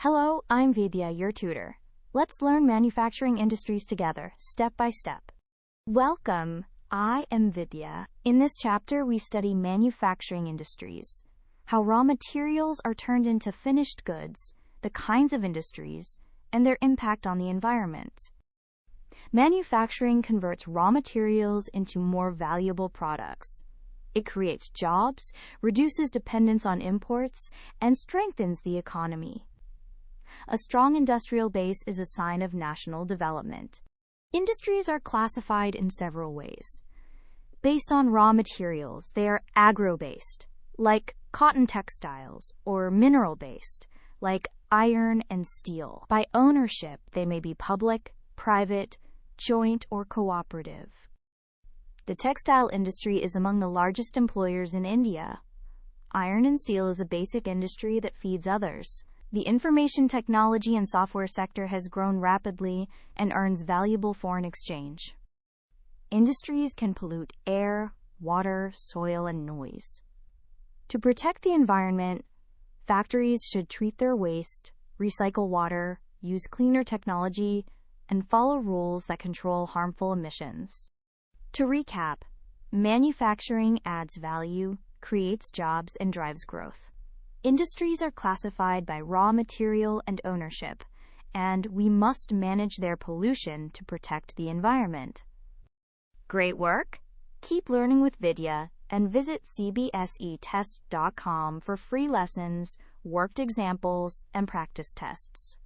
Hello, I'm Vidya, your tutor. Let's learn manufacturing industries together, step by step. Welcome, I am Vidya. In this chapter, we study manufacturing industries, how raw materials are turned into finished goods, the kinds of industries, and their impact on the environment. Manufacturing converts raw materials into more valuable products. It creates jobs, reduces dependence on imports, and strengthens the economy. A strong industrial base is a sign of national development. Industries are classified in several ways. Based on raw materials, they are agro-based, like cotton textiles, or mineral-based, like iron and steel. By ownership, they may be public, private, joint, or cooperative. The textile industry is among the largest employers in India. Iron and steel is a basic industry that feeds others. The information technology and software sector has grown rapidly and earns valuable foreign exchange. Industries can pollute air, water, soil, and noise. To protect the environment, factories should treat their waste, recycle water, use cleaner technology, and follow rules that control harmful emissions. To recap, manufacturing adds value, creates jobs, and drives growth. Industries are classified by raw material and ownership, and we must manage their pollution to protect the environment. Great work! Keep learning with Vidya and visit CBSETest.com for free lessons, worked examples, and practice tests.